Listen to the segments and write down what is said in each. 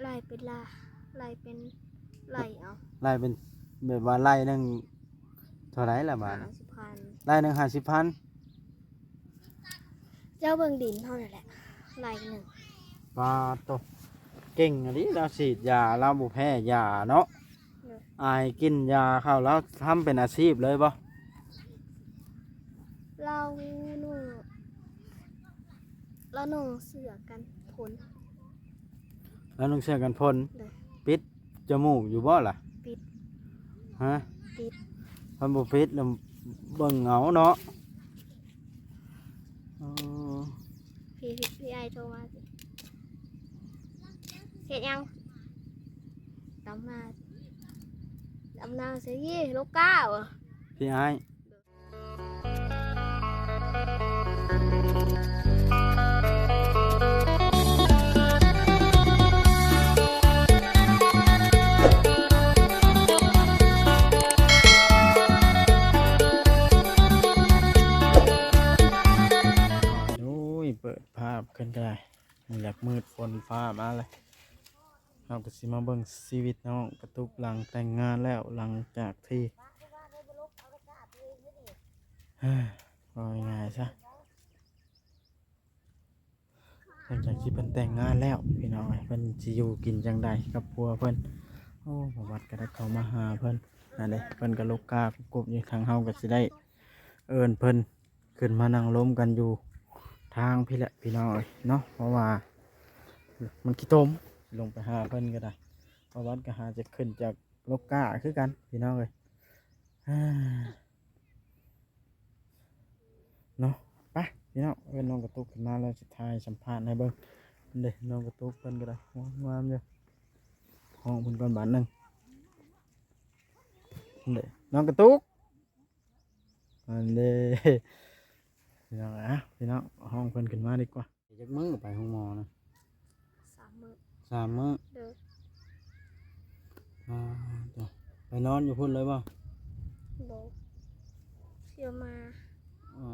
ล่เป็นไล่เป็นไล่เอาไล่เป็นแบบว่าไล่หนึงเท่าไหร่ล่ะบาท 50,000ไล่หนึง50,000เจ้าเบิ่งดินเท่านั้นแหละไล่หนึ่งบาทโตเก่งอันนี้เราฉีดยาเราบ่แพ้ยาเนาะอายกินยาเข้าแล้วทำเป็นอาชีพเลยบ่ เราหนุ่งเราหนุ่งเสื้อกันฝนแล้วต้องเชื่อกันพ่น เลย ปิดจมูกอยู่บ่ล่ะ ปิด ฮะ ปิด เพิ่นบ่ปิดแล้วเบิ่งเหงาเนาะเออ พี่ไอโทรมาสิเห็นยังดำนาเสียยี่ลูกก้าวอ่ะ พี่อ้ายโอ้ยเปิดภาพขึ้นก็ได้อยากมืดฝนฟ้ามาเลยเราก็สิมาเบิ่งชีวิตน้องกระตุกหลังแต่งงานแล้วหลังจากที่ว่าง่ายๆซะหลังจากที่เพิ่นแต่งงานแล้วพี่น้องเพิ่นสิอยู่กินจังใดกับผัวเพิ่นโอ้บ่วัดก็ได้เข้ามาหาเพิ่นนั่นเด้เพิ่นก็ลูกกากุบอยู่ทางเฮาก็สิได้เอิ้นเพิ่นขึ้นมานั่งล้มกันอยู่ทางพี่แหละพี่น้องเนาะเพราะว่ามันขี้ตมลงไปหาเพิ่นก็ได้เพราะวัดก็หาจะขึ้นจากลูกกาคือกันพี่น้องเอ้ยเนาะไปพี่น้องเอิ้นน้องกระตุกขึ้นมาแล้วสิถ่ายสัมภาษณ์ให้เบิ่งเด้น้องกระตุกเพิ่นก็ได้งามอยู่ห้องเพิ่นก่อนบาทนึงเด้น้องกระตุกอันเด้พี่น้องพี่น้องห้องเพิ่นขึ้นมาดีกว่าจักมื้อไปห้องหมอนะ3 มื้อ 3 มื้อเด้อ จ้ะไปนอนอยู่พุ่นเลยบ่โบเที่ยวมาอ๋อ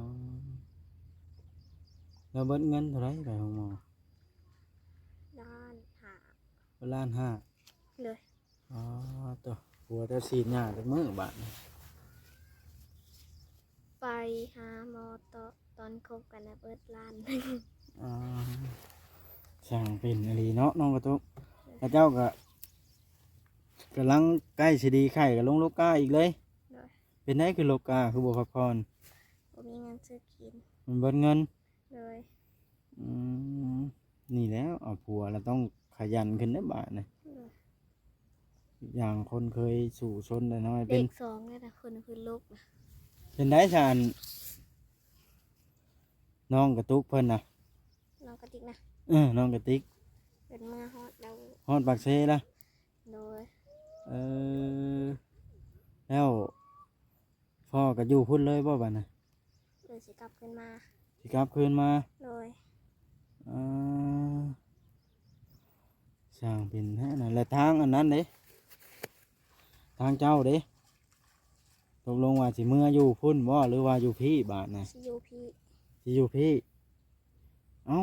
แล้วเบิดเงินเท่าไหร่ไปห้องหมอด้านหาล้านห้าเลยอ๋อตัวหัวแต่ฉีดหญ้าจักมื้อบาทนี่ไปหาหมอตอนคบกันนะเปิดร้าน อ๋อช่างเป็นอะไรเนาะน้องกระตุกพระเจ้าก็กำลังใกล้สิดีไข่กับลงลูกกาอีกเลย เลย เป็นได้คือลูกกาคือบ่พักผ่อน ผมมีเงินซื้อกิน มันเบิดเงิน เลย อืมนี่แล้วเอาผัวเราต้องขยันขึ้นได้อบาทนะ เลย อย่างคนเคยสู่ชนแต่น้อย เด็ เป็น ก2เนี่ยนะคนคือลูกนะ เป็นได้ชานน้องกระตุกเพิ่นนะ น้องกระติกนะ น้องกระติก เป็นเมื่อฮอดเรา ฮอดปากเซละ โดย เออแล้วพ่อก็อยู่พุ่นเลยบ่บัดน่ะ เลยสิกลับขึ้นมา สิกลับคืนมา โดย อ่าสร้างเป็นแท้น่ะและทางอันนั้นเด้ทางเจ้าเด้ตกลงว่าสิเมื่ออยู่พุ่นบ่หรือว่าอยู่พี่บาทน่ะ ซียูพี สิอยู่พี่เอ้า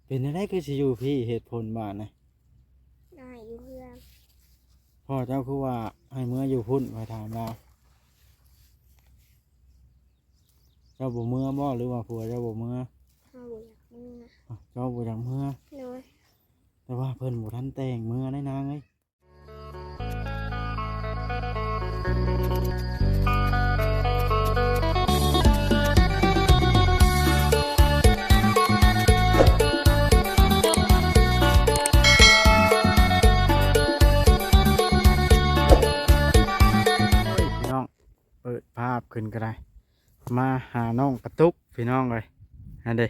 เป็นอะไรคือสิอยู่พี่เหตุผลบาทน่ะ ได้อยู่เพื่อน พ่อเจ้าคือว่าให้เมื่ออยู่พุ่นไปถามเราเจ้าบ่เมื่อบ่หรือว่าผัวเจ้าบ่เมื่อ ห้าบุอยากมึงนะ เจ้าบ่อยากเมื่อ โดย แต่ว่าเพิ่นบ่ทันแต่งเมื่อได้นางเอ้ยพี่น้องเปิดภาพขึ้นก็ได้มาหาน้องกระตุกพี่น้องเลยอันเด้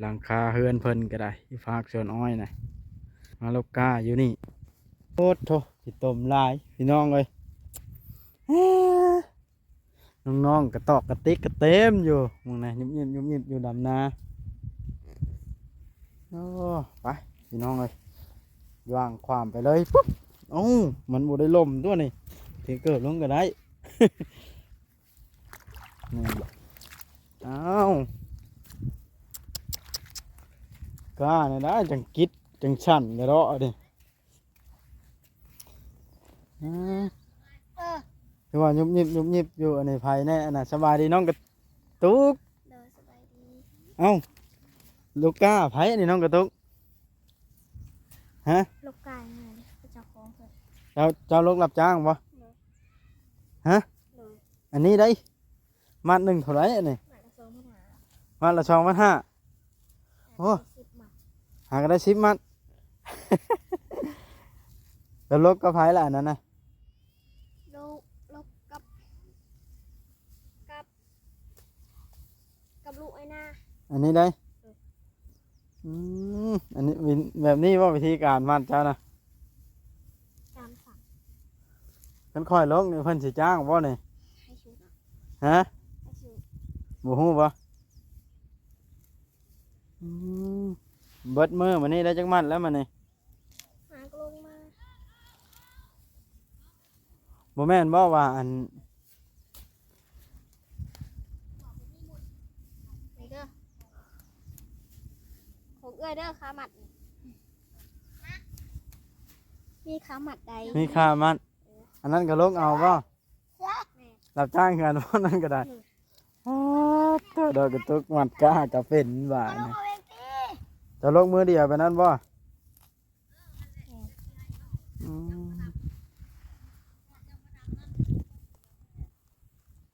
หลังคาเฮือนเพิ่นก็ได้ที่ฝากสวนอ้อยน่ะมาลูกกาอยู่นี่โอ้โถสิต้มลายพี่น้องเลยน้องๆกระตอกกระติกกระเต็มอยู่มึงนะยุบยิบยุบยิบอยู่ดำนาโอ้ไปพี่น้องเลยย่างความไปเลยปุ๊บโอ้มันบ่ได้ลมตัวนี่ถึงเกิดลงก็ได้ นี่อ้าวกล้าเนี่ยได้จังกิด จังชั้นกระเดาะดิคือว่ายุบยิบยุบยิบอยู่อันนี้ภายในอันน่ะสบายดีน้องกระตุก เดินสบายดี เอ้าลูกก้าไผอันนี้น้องกระตุกฮะ ลูกไก่ไงเจ้าของเพิ่น เจ้าลูกรับจ้างบ่ฮะ เลย อันนี้ได้มัดหนึ่งเท่าไหรอันนี้ หมาละ2ปัญหา มัดละ2,500 โอ้ 10หมัด หาก็ได้10 มัด แล้วลูกก็ไผละอันนั้นนะ ลูกกับลูกไอ้หน้า อันนี้ได้อันนี้แบบนี้ว่าวิธีการมัดเจ้านะ ตามสั่ง ฉันคอยลกนี่เพิ่นสิจ้างบ่นี่ ให้ชุด ฮะ ให้ชุด บ่ฮู้บ่เบิดมือมันนี่ได้จักมัดแล้วมันนี่ หากลงมา บ่แม่นบ่ว่าอัน นี่เด้อของเอื้อยเด้อขาหมัดนี่มีขาหมัดใด มีค่ามัดอันนั้นก็ลกเอาบ่ แม่ รับจ้างกันบ่นั่นก็ได้อ้าวเจ้าดอกกระตุกมัดก้าก็เป็นว่านี่เจะลกมือเดียวไปนั้นบ่อืม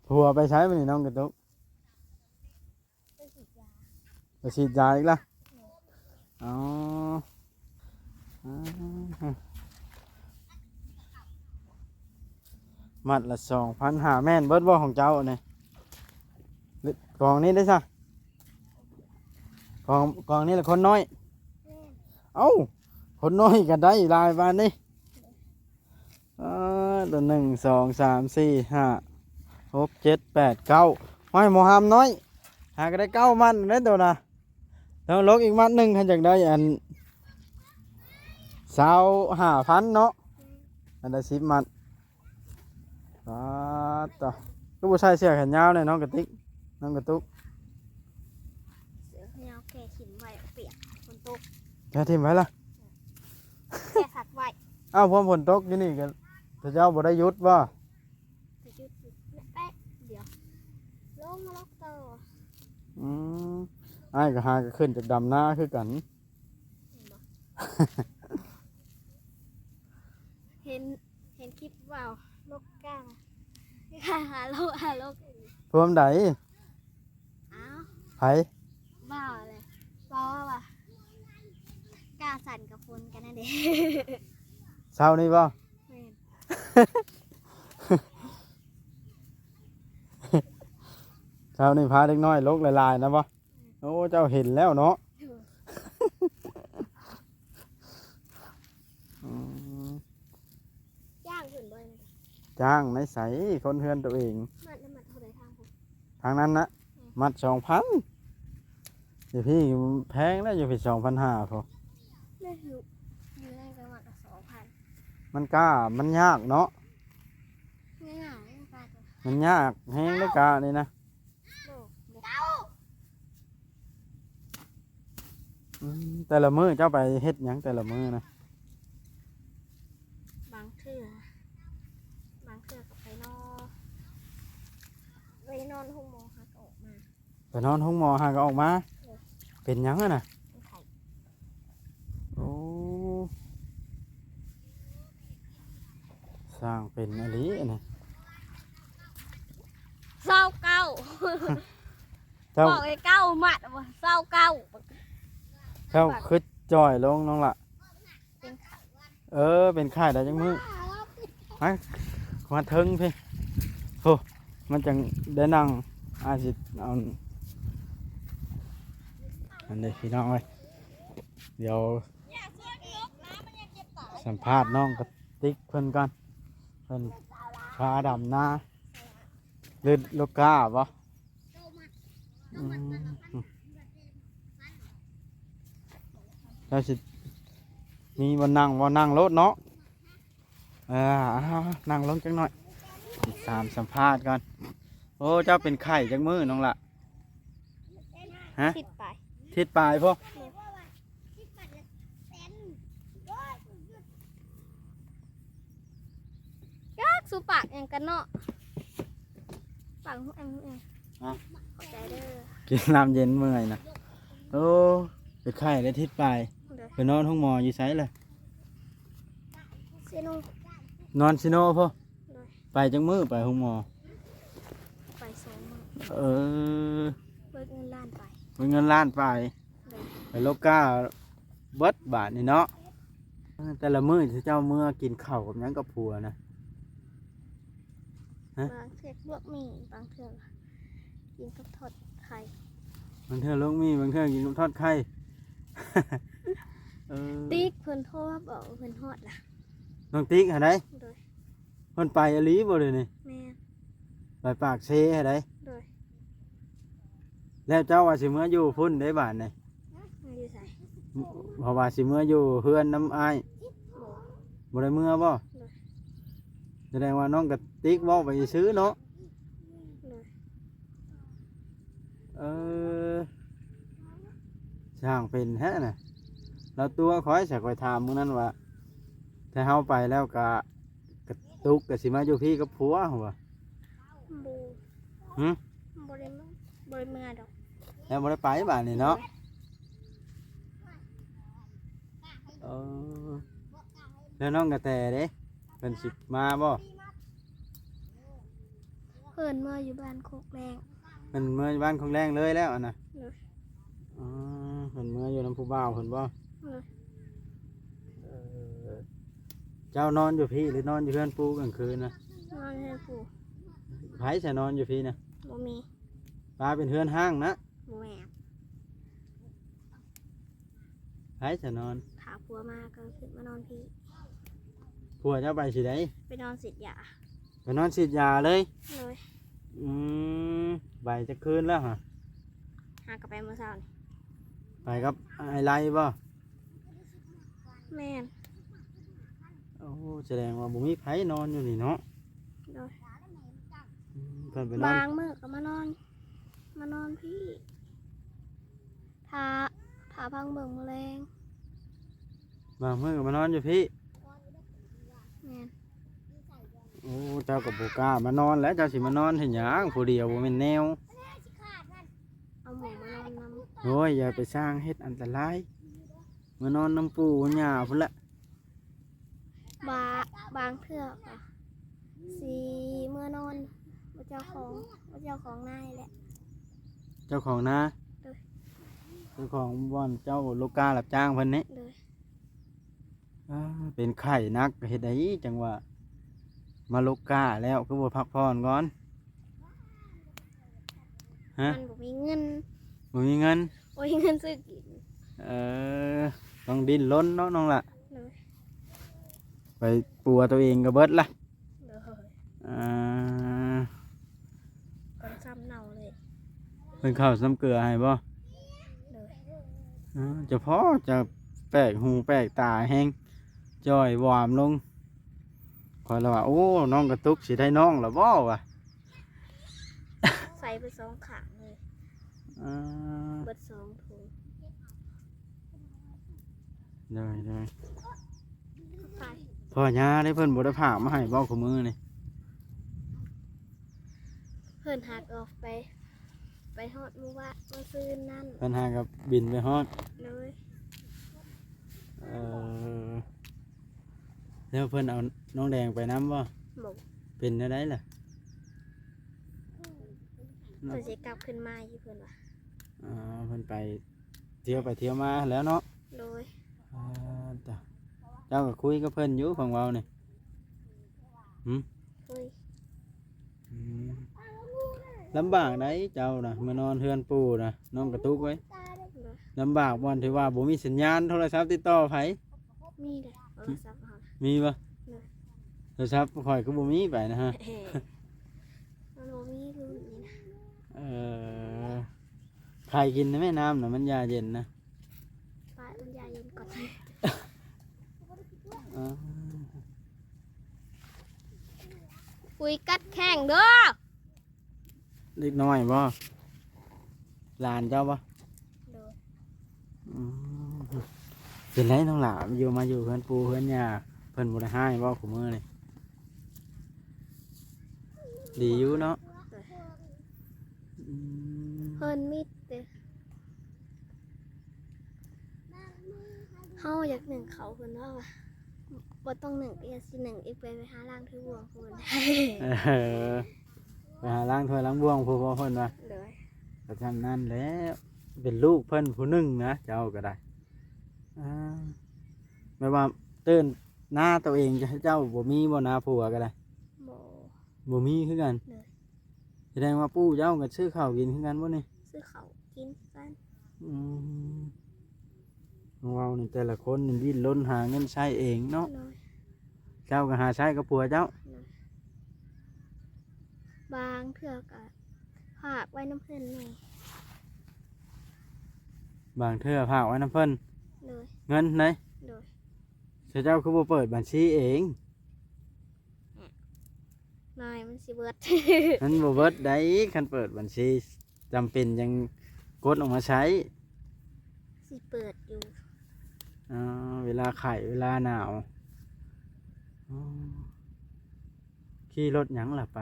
ผัวไปใช้มันนี่น้องกระตุก ไปฉีดยา ไปฉีดยาอีกละอ๋อมัดละ2,500แม่นเบิดบ่ของเจ้าเนี่ยกองนี้ได้ซะกองนี้ละคนน้อย แม่ เอ้าคนน้อยก็ได้หลายบานนี่ตัว1 2 3 4 5 6 7 8 9ไม่หมอหามน้อยหาก็ได้9 มันได้ตัวนะแล้วลกอีกมัดหนึ่งขันจากได้อัน25,000เนาะอันได้10 มัดต่อก็บ่ใส่เสื้อแขนยาวเลยน้องกระติกน้องกระตุก เสือแนวแก่ขิมไว้เปียกฝนตก แกทิมไว้ล่ะ แก่สักไว้ อ้าวพอฝนตกอยู่นี่กันพระเจ้าบ่ได้หยุดบ่ จะจุดแป๊ะเดี๋ยวลงมาล็อกเตอร์ อืมอ้ายก็หาก็ขึ้นจากดำหน้าคือกัน เห็นคลิปว่าวลกก้าหาโลกพวมใด อ้าว ไผ ว่าวเลยว่าวว่ะกล้าสั่นกับฝนกันนั่นเอง เช้านี้บ่ แม่น เช้านี้พาเด็กน้อยลกลายๆนะบ่โอ้เจ้าเห็นแล้วเนาะอืม ย่างขึ้นด้วยนะ จ้างในใสคนเฮือนตัวเอง มันน้ำมันเท่าไรทางผม ทางนั้นนะมัด2,000เดี๋ยวพี่แพงแล้วอยู่พี่2,500พอ เลือดอยู่ในจังหวัดละ2,000มันกล้ามันยากเนาะ ง่ายๆไม่ปลาตัว มันยากแห้งได้กานี่นะ โลก แต่ละมื้อเจ้าไปเฮ็ดหยังแต่ละมื้อนะ บางเทื่อกับไปนอนห้องหมอค่ะก็ออกมา ไปนอนห้องหมอหาก็ออกมา เป็นหยังอะน่ะ เป็นไข่ โอ้สร้างเป็นอะไรนี่ เศร้าเก้า เจ้า บอกไอ้เก้าหมัดว่าเศร้าเก้า เจ้าคือจ่อยลงน้องละ เป็นไข่ เป็นไข้ได้จังมื้อมาถึงพี่โหมันจังได้นั่งอาสิเอาอันนี้พี่น้องเอ้ยเดี๋ยวสัมภาษณ์น้องกระติกเพิ่นก่อนเพิ่นพาดำนาหรือลูกก้าบ่อืมแล้วสิมีบ่นั่งรถเนาะนั่งลงจังหน่อยติดตามสัมภาษณ์ก่อนโอ้เจ้าเป็นไข้จังมือน้องละฮะ ติดไป ทิศปลายพวก สู้ปากอย่างกันเนาะปากของแอมขอบใจเด้อ กินน้ำเย็นเมื่อยนะโอ้ไปไข่ได้ทิศไป เด้อ ไปนอนห้องหมออยู่ไสเลย เซโน นอนซิโนพ่อ เด้อ ไปจังมือไปห้องหมอ ไปสองมื้อ เออ เบิกเงินล้านไป เป็นเงินล้านไป เด้อ ไปโลก้าเบิดบาทนี่เนาะแต่ละมื้อที่เจ้ามื้อกินข้าวกับหยังกับผัวนะ ฮะ บางเทือกลวกหมี่บางเทือกกินกับทอดไข่ บางเทื่อลูกมีบางเทื่อกินกับทอดไข่ เออ ติ๊กเพิ่นโทรมาบอกว่าเพิ่นฮอดล่ะ น้องติ๊กหาได้ โดย เพิ่นไปอลีบ่เลยนี่ แม่ ไปปากเซหาได้ โดย แล้วเจ้าว่าสิมื้ออยู่พุ่นได้บาทนี่ มาอยู่ไส เพราะว่าสิมื้ออยู่เฮือนน้ำอ้าย บ่ บ่ได้มื้อบ่ โดย แสดงว่าน้องกับติ๊กเว้าไปซื้อเนาะ โดย เออช่างเป็นแฮะน่ะเราตัวคอยสักคอยถามมื้อนั้นว่าถ้าเฮาไปแล้วก็กระตุกก็สิมาอยู่พี่กับผัวหัว บ่ หึ บ่ได้มาบ่ได้มาดอก แล้วบ่ได้ไปบ้านนี่เนาะเออแล้วน้องกระแตเด้เพิ่นสิมาบ่ เพิ่นมาอยู่บ้านโคกแรง เพิ่นเมื่อบ้านของแรงเลยแล้วอะนะ โดย อ๋อเพิ่นเมื่ออยู่น้ำผู้บ่าวเพิ่นบ่ โดย เออเจ้านอนอยู่พี่หรือนอนอยู่เพื่อนปูกลางคืนนะ นอนให้ปู่ ไผจะนอนอยู่พี่นะ บ่มี ป้าเป็นเพื่อนห้างนะ บ่แม่ ไผจะนอน ขาผัวมาก็ขึ้นมานอนพี่ ผัวเจ้าไปสิได้ ไปนอนสิทธิ์ยา ไปนอนฉีดยาเลย เลย อืมใบจะคืนแล้วฮะ หากลับไปเมื่อเช้านี่ ไปกับไอ้ไรบ่ แม่น โอ้แสดงว่าบุมีไผนอนอยู่นี่เนาะ โดย อืมเพิ่นไปนอน บางมื้อก็มานอน มานอนพี่ทาพังเบิ่งแมลง บางมื้อก็มานอนอยู่พี่ แม่น โอ้เจ้ากับโบกล้ามานอนแล้วเจ้าสิมานอนเห็นหยังผู้เดียวบ่แม่นแนว เอาหมูมานอนนำ โอ้ยอย่าไปสร้างเฮ็ดอันตรายมานอนน้ำปูหญ้าพุ่นละ บาบางเทือกอะสีเมื่อนอนว่าเจ้าของนายแหละ เจ้าของนา เออ เจ้าของบ่อนเจ้าลูกการับจ้างเพิ่นนี่ เลย เป็นไข่นักเฮ็ดได้จังว่ามาลูกกาแล้วก็บ่พักผ่อนก่อนฮะ มันบอกมีเงิน บ่มีเงิน โอ้ยเงินซื้อกิน เออต้องดิ้นรนเนาะน้องล่ะ เลย ไปปัวตัวเองก็เบิดล่ะ เลย อ่า คนซ้ำเน่าเลย เพิ่นข้าวซ้ำเกลือให้บ่ เลย จะพอจะแปลกหูแปลกตาแห้งจ้อยวามลงคอยละว่าโอ้น้องกระตุกสิได้น้องละบ่วะ ใส่ไป2ขางเลย อ่า เบิด2ถุง ได้ ไป พ่อยาได้เพิ่นบ่ได้ผ่ามาให้บ่ขมือนี่ เพิ่นหักออกไป ไปฮอดมื้อว่าเมื่อคืนนั่น เพิ่นหากับบินไปฮอด เลย เออแล้วเพิ่นเอาน้องแดงไปน้ำบ่ บอก เป็นได้ล่ะ เพิ่นสิกลับขึ้นมาอยู่เพิ่นว่า เพิ่นไปเที่ยวไปเที่ยวมาแล้วเนาะ เลย จ้ะเจ้าก็คุยกับเพิ่นอยู่ของเรานี่ เฮ้ย อืมลำบากไหนเจ้านะมานอนเฮือนปู่นะน้องกระตุกไว้ เลย ลำบากบ่อนที่ว่าบ่มีสัญญาณโทรศัพท์ติดต่อไผ มีเลยโทรศัพท์เฮา มีบ่ เลย โทรศัพท์ข่อยก็บ่มีไปนะฮะ เฮ้มันบ่มีรุ่นนี้นะ เออใครกินนะแม่น้ำน่ะมันยาเย็นนะ ปลาอุยาเย็นก่อน อ๋อ คุยกัดแข่งเด้อ เล็กน้อยบ่หลานเจ้าบ่ เลย อืมเป็นไรน้องหลานอยู่มาอยู่เฮือนปู่เฮือนย่าเพิ่นบ่ได้ให้บ่ขูมือนี่ ดีอยู่เนาะ โดย อืม เพิ่นมิดเด้เฮาอยากหนึ่งเขาเพิ่นว่าบ่ต้องหนึ่งก็อย่าสิหนึ่งอีกไปหาล้างถือบ่วงเพิ่น เออไปหาล้างถ้วยล้างบ่วงผู้บ่เพิ่นว่า เลย ก็ทำนั้นแหล้วเป็นลูกเพิ่นผู้หนึงนะเจ้าก็ได้อ่าไม่ว่าตื่นหน้าตัวเองเจ้าบ่มีบ่หน้าผัวก็ได้ บ่ บ่มีคือกัน เลย แสดงว่าปู่เจ้าก็ซื้อข้าวกินคือกันบ่นี่ ซื้อเขาวกินกัน อืมของเรานี่แต่ละคนนี่ดิ้นรนหาเงินใช้เองเนาะ เลย เจ้าก็หาใช้กับผัวเจ้า เลยบางเทื่อก็ฝากไว้น้ำเพิ่นหน่อย บางเทื่อฝากไว้นำเพิ่น เลย เงินไหน เลย เจ้าคือบ่เปิดบัญชีเอง นายมันสิเบิด มันบ่เบิดได้คันเปิดบัญชีจำเป็นยังกดออกมาใช้ สิเปิดอยู่ เวลาไข่เวลาหนาวอ๋อขี่รถหยังล่ะไป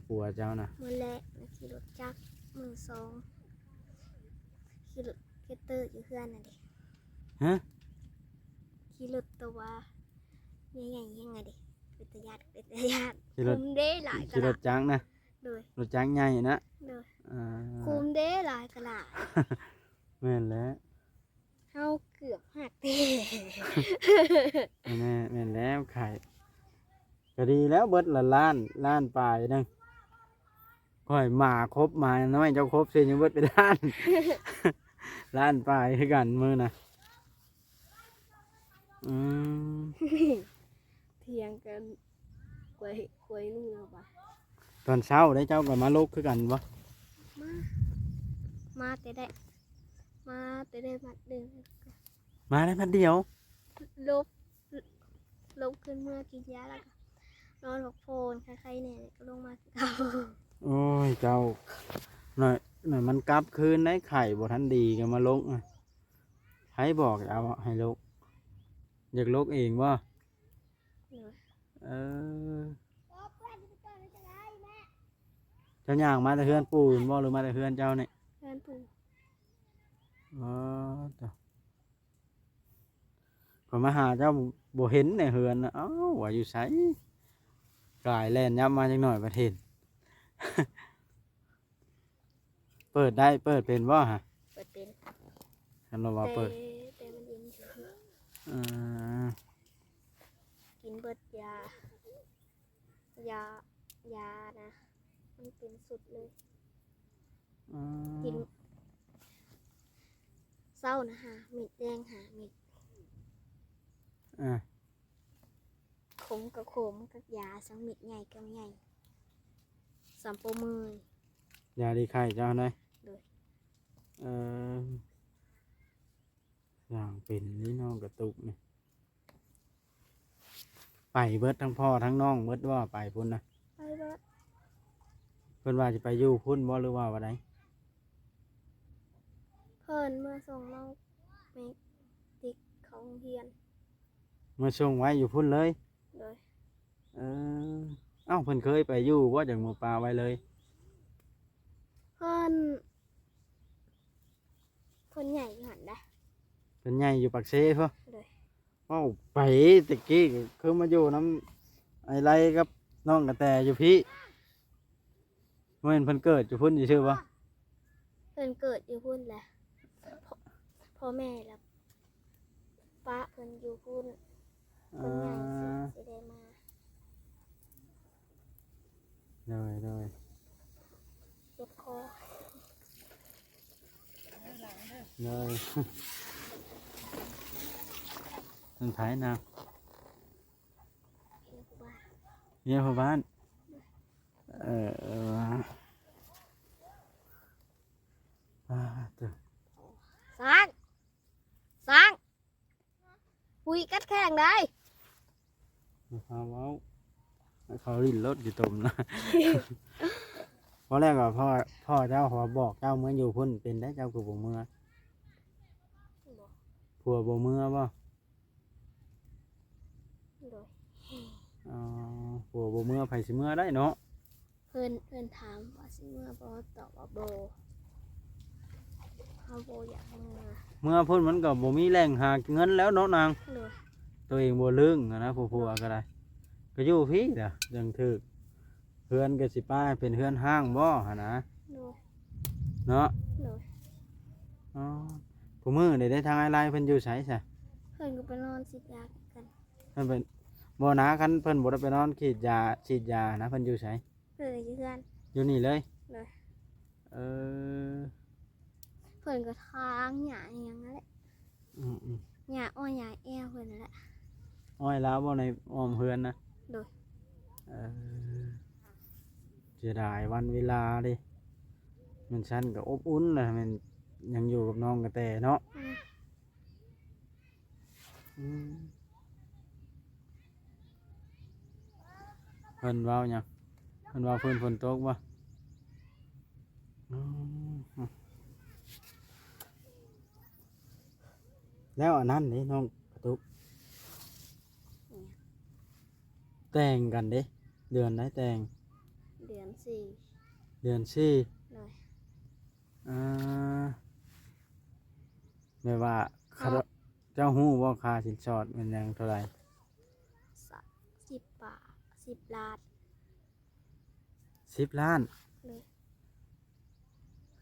ปัวเจ้านะ มื้อแรกนะขี่รถจักรมือสองขี่รถเกตเตอร์อยู่เพื่อนน่ะดิ ฮะ ขี่รถตัวใหญ่ๆยังไงดิเป็นตะยาดเป็นตะยาด ขี่รถ คุมเด้หลายก ขี่ ระ ร ลา ถจังนะ โดย รถจังใหญ่นะ โดย อ่า คุมเด้หลายกระลา แม่นแล้ว เฮาเกือบหักเด้ แม่นแล้วไข่ก็ดีแล้วเบิดละล้านปลายนึงค่อยมาครบมาน้อยเจ้าครบเสียยังเบิดไปล้าน ล้านปลายคือกันมือนะอืม เถียงกันกวยนู่นแล้วปะ ตอนเช้าได้เจ้าก็มาลกคือกันบ่ มามาแต่ได้มาแต่ได้มัดเดิน มาได้พัดเดียว ลบลบขึ้นเมื่อกินยาแล้วก็นอนพักโพนใครๆเนี่ยก็ลงมาเก่า โอ้ยเจ้าหน่อยมันกลับคืนได้ไข่บ่ทันดีก็มาลกอะใครบอกเอาให้ลกอยากลกเองบ่ เนอะ เออเจ้าย่างมาแต่เฮือนปู่บ่หรือมาแต่เฮือนเจ้าเนี่ย เพื่อนปู่ อ๋อจ้ะพอมาหาเจ้าบ่เห็นในเฮือนนะเอ้าว่าอยู่ไสกลายแล่นยับมาจักหน่อยประเทศ เปิดได้เปิดเป็นบ่ฮะ เปิดเป็น คันว่าเปิด แต่มันเย็นเฉย อ่า กินเบิดยานะมันเป็นสุดเลย อ่า กินเศร้านะฮะมีดแดงหามีด อ่า ขมกับขมกับยาสังมีดใหญ่กับใหญ่สัมโปมือย าดีไข่เจ้าได้ โดย เอออย่างเป็นนี่น้องกระตุกนี่ไปเบิดทั้งพ่อทั้งน้องเบิดว่าไปพุ่นนะ ไปเบิด เพิ่นว่าจะไปอยู่พุ่นบ่หรือว่าว่าได เพิ่นเมื่อส่งน้องเมกติ๊กเขาโรงเรียน เมื่อช่วงไว้อยู่พุ่นเลย โดย เออเอ้าเพิ่นเคยไปอยู่บ่จากหมู่ป่าไว้เลย เพิ่นคนใหญ่อยู่หันได้ เพิ่นใหญ่อยู่ปากเซเพิ่น โดย เอ้าไปตะกี้ก็คือมาอยู่น้ำไอ้ไรกับน้องกระแตอยู่พี่เมื่อเห็นเพิ่นเกิดอยู่พุ่นอยู่ชื่อบ่ เพิ่นเกิดอยู่พุ่นแหละพ่อแม่แล้วป้าเพิ่นอยู่พุ่นคนใหญ่สิได้มา เลย เจ็บคอ เลยมันไผนะ เจ็บบ้าน เยี่ยมพ่อบ้านเจ้า สร้างปุยกัดแข่งได้ พาเว้าเขาลิ้นรถอยู่ตมนะ เพราะแรกว่าพ่อเจ้าขอบอกเจ้าเมื่ออยู่พุ่นเป็นได้เจ้าคือบ่เมื่อผัวบ่เมื่อบ่ โดย อ๋อผัวบ่เมื่อไผสิเมื่อได้เนาะ เพิ่นถามว่าสิเมื่อบ่ตอบว่าบ่เฮาบ่อยากเมื่อ เมื่อพุ่นมันก็บ่มีแหล่งหาเงินแล้วเนาะนาง โดย ตัวเองบ่ลึงอะนะผัวๆก็ได้ก็อยู่พี่เด้อจังถึกเฮือนก็สิป้าให้เป็นเฮือนห้างบ่หั่นนะ โดย เนาะ โดย อ๋อผู้มื้อได้ทางไลน์เพิ่นอยู่ไสซะ เพิ่นก็ไปนอนสิยากัน เพิ่นเป็นบ่นะคันเพิ่นบ่ได้ไปนอนฉีดยานะเพิ่นอยู่ไส เพิ่นก็อยู่เฮือน อยู่นี่เลย โดย เออ เพิ่นก็ทางหญ้าอิหยังนั่นแหละ อืม หญ้าอ้อยหญ้าแอวเพิ่นนั่นแหละ อ้อยลาวบ่ในอ้อมเฮือนนะ โดย เออเสียดายวันเวลาดิมันฉันก็อบอุ่นนะมันยังอยู่กับน้องกระแตเนาะ อืม อืมเพิ่นเว้าหยังเพิ่นเว้าเพิ่นฝนตกบ่อืมแล้วอันนั้นนี่น้องกระตุกแต่งกันเด้เดือนไหนแต่ง เดือน4เดือนสี่ โดย อ่าไม่ว่าเจ้าฮู้ว่าค่าสินสอดมันยังเท่าไหร่ 10 บาท10 ล้าน 10 ล้าน เลย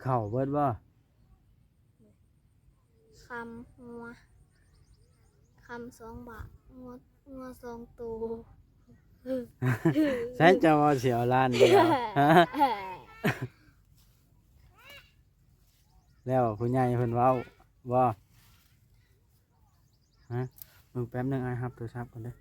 เข้าเบิดบ่ คำงัวคำ2 บาทงัว2ตัว ใช้เจ้าว่าเสียวล้านเดียวฮะแล้วผู้ใหญ่เพิ่นเว้าบ่ฮะมึงแป๊บนึงอ้ายรับโทรศัพท์ก่อนเด้อ